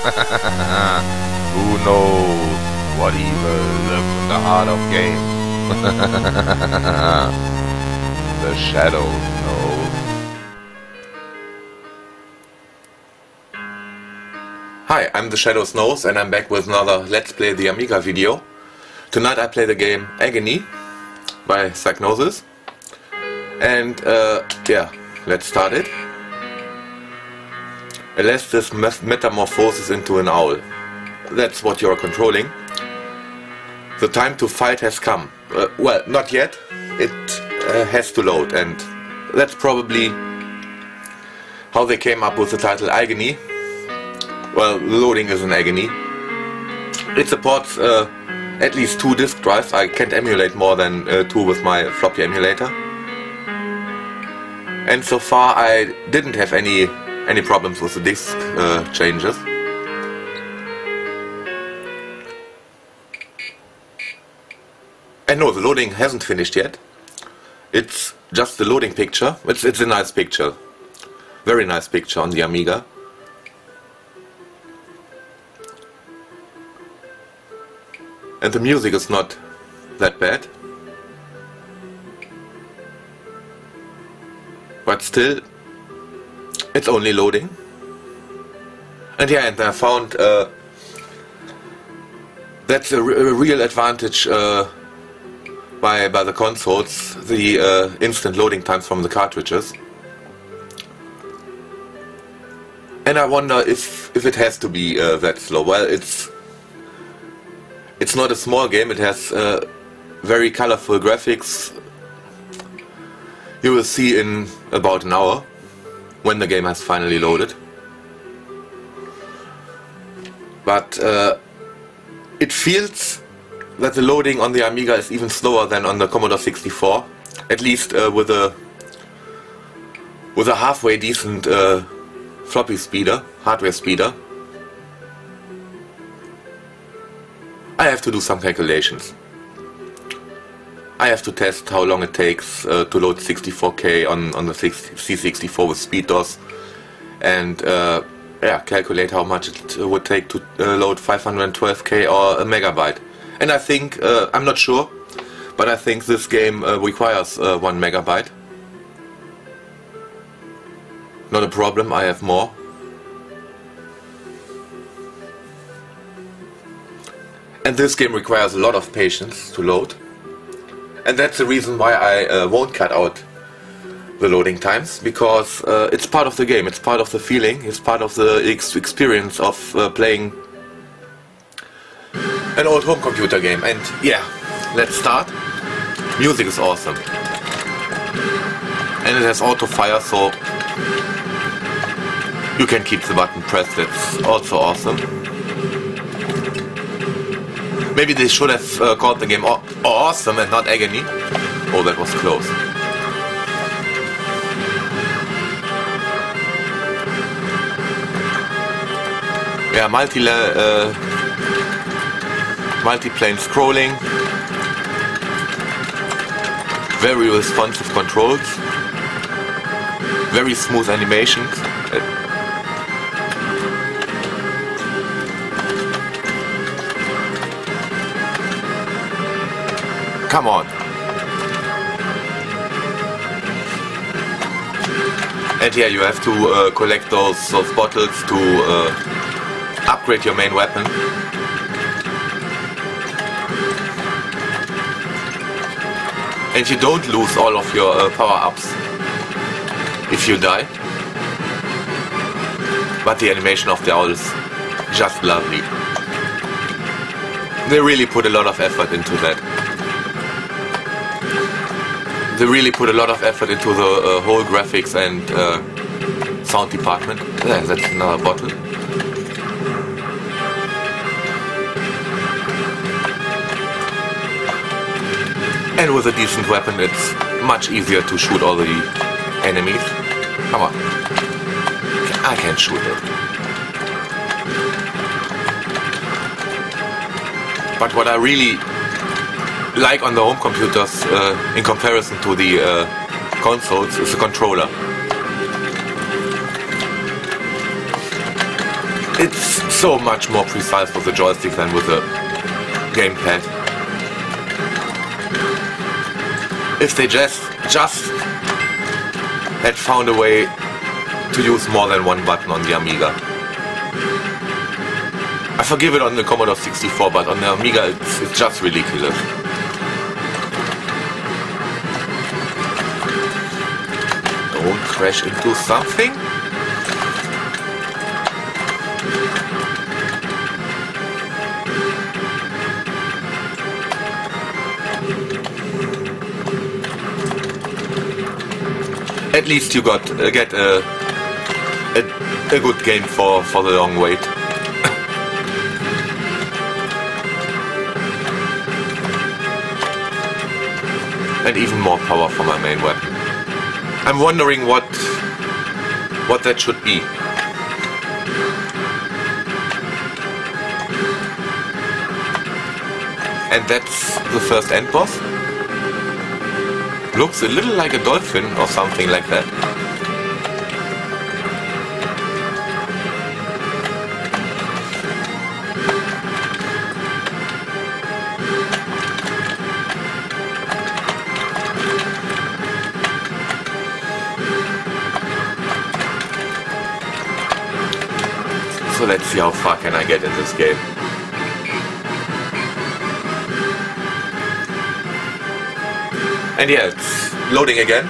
Who knows what evil lurks in the heart of games? The shadows know. Hi, I'm the Shadows Knows and I'm back with another Let's Play the Amiga video. Tonight I play the game Agony by Psygnosis. And yeah, let's start it. Alestis metamorphoses into an owl. That's what you're controlling. The time to fight has come. Well, not yet. It has to load, and that's probably how they came up with the title Agony. Well, loading is an agony. It supports at least 2 disk drives. I can't emulate more than 2 with my floppy emulator. And so far I didn't have any problems with the disk changes. And no, the loading hasn't finished yet. It's just the loading picture. It's a nice picture. Very nice picture on the Amiga. And the music is not that bad. But still, it's only loading. And yeah, and I found that's a real advantage by the consoles, the instant loading times from the cartridges. And I wonder if it has to be that slow. Well, it's not a small game. It has very colorful graphics. You will see in about an hour when the game has finally loaded. But it feels that the loading on the Amiga is even slower than on the Commodore 64, at least with a halfway decent floppy speeder, hardware speeder. I have to do some calculations. I have to test how long it takes to load 64K on the C64 with speed DOS, and yeah, calculate how much it would take to load 512K or a megabyte. And I think, I'm not sure, but I think this game requires 1 megabyte. Not a problem, I have more. And this game requires a lot of patience to load. And that's the reason why I won't cut out the loading times, because it's part of the game, it's part of the feeling, it's part of the experience of playing an old home computer game. And yeah, let's start. Music is awesome. And it has auto fire, so you can keep the button pressed, that's also awesome. Maybe they should have called the game Awesome and not Agony. Oh, that was close. Yeah, multi-plane scrolling. Very responsive controls. Very smooth animations. Come on. And yeah, you have to collect those bottles to upgrade your main weapon. And you don't lose all of your power-ups if you die. But the animation of the owl is just lovely. They really put a lot of effort into that. They really put a lot of effort into the whole graphics and sound department. Yeah, that's another bottle. And with a decent weapon it's much easier to shoot all the enemies. Come on. I can't shoot it. But what I really like on the home computers in comparison to the consoles is the controller. It's so much more precise with the joystick than with the gamepad. If they just had found a way to use more than one button on the Amiga. I forgive it on the Commodore 64, but on the Amiga it's just ridiculous. Don't crash into something. At least you get a good game for the long wait. And even more power for my main weapon. I'm wondering what that should be. And that's the first end boss. Looks a little like a dolphin or something like that. So let's see how far can I get in this game. And yeah, it's loading again.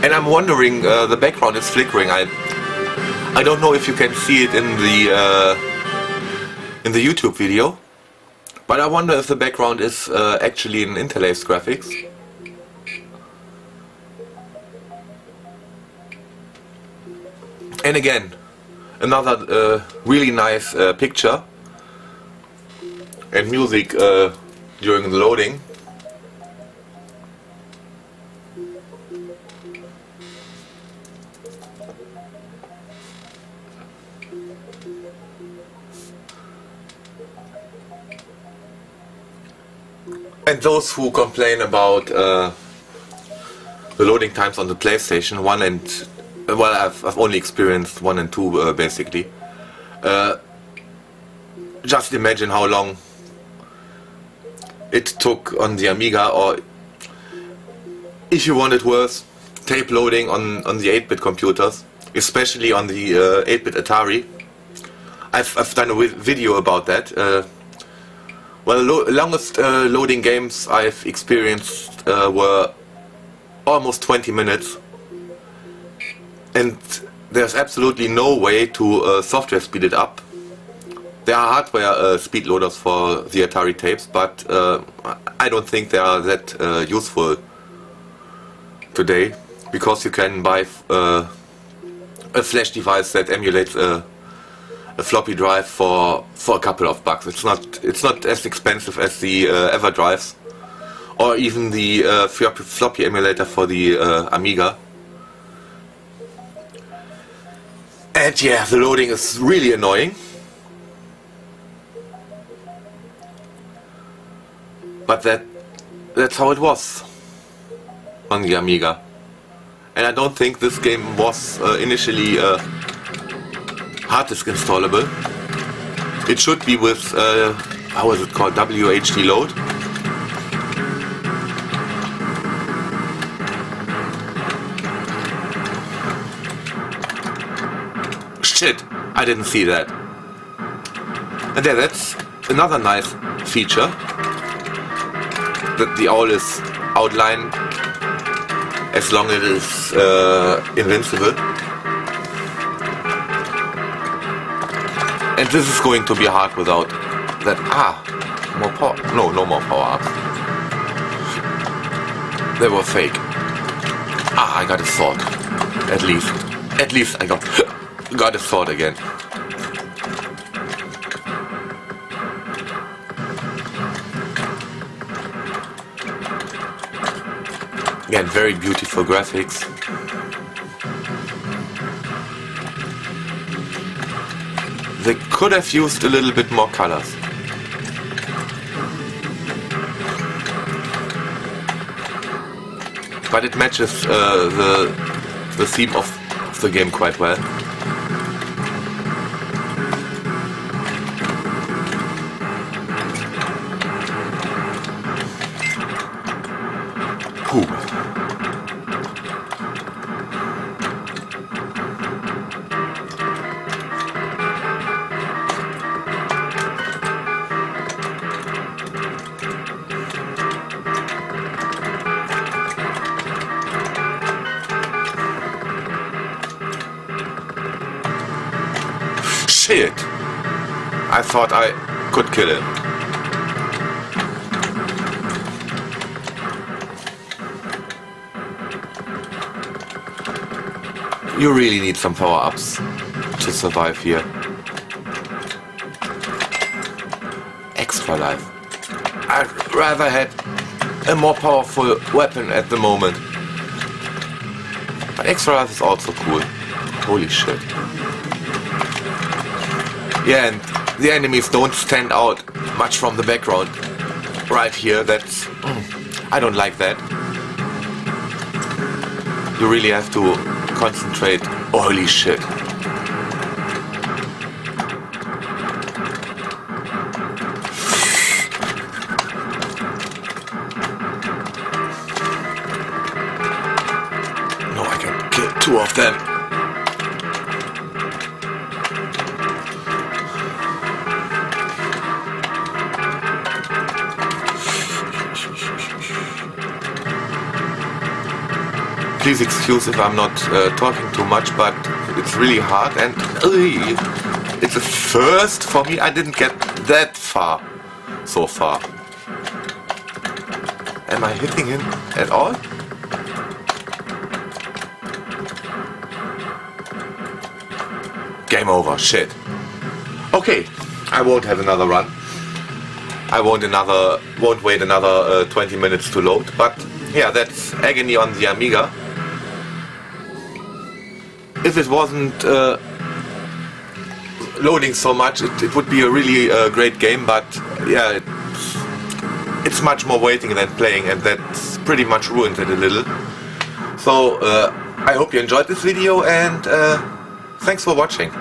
And I'm wondering, the background is flickering. I don't know if you can see it in the YouTube video, but I wonder if the background is actually in interlaced graphics. And again, another really nice picture and music during the loading. And those who complain about the loading times on the PlayStation 1 and well, I've only experienced 1 and 2 basically. Just imagine how long it took on the Amiga, or if you want it worse, tape loading on the 8-bit computers, especially on the 8-bit Atari. I've done a video about that. Well, the longest loading games I've experienced were almost 20 minutes. And there's absolutely no way to software speed it up. There are hardware speed loaders for the Atari tapes, but I don't think they are that useful today, because you can buy a flash device that emulates a floppy drive for a couple of bucks. It's not as expensive as the EverDrives, or even the floppy emulator for the Amiga. And yeah, the loading is really annoying. But that's how it was on the Amiga. And I don't think this game was initially hard disk installable. It should be with, how is it called, WHD load. Shit, I didn't see that. And yeah, that's another nice feature, that the owl is outlined as long as it is invincible. And this is going to be hard without that. More power. No more power-ups. They were fake. I got a sword. At least I got a sword again. Again, very beautiful graphics. They could have used a little bit more colors. but it matches the theme of the game quite well. Shit! I thought I could kill him. You really need some power-ups to survive here. Extra life. I'd rather had a more powerful weapon at the moment. But extra life is also cool. Holy shit. Yeah, and the enemies don't stand out much from the background. Right here, that's... I don't like that. You really have to concentrate. Holy shit. No, I can kill 2 of them. Please excuse if I'm not talking too much, but it's really hard and it's a first for me. I didn't get that far so far. Am I hitting him at all? Game over, shit. Okay, I won't have another run. I won't wait another 20 minutes to load, but yeah, that's Agony on the Amiga. If it wasn't loading so much, it would be a really great game, but yeah, it's much more waiting than playing, and that's pretty much ruined it a little. So I hope you enjoyed this video, and thanks for watching.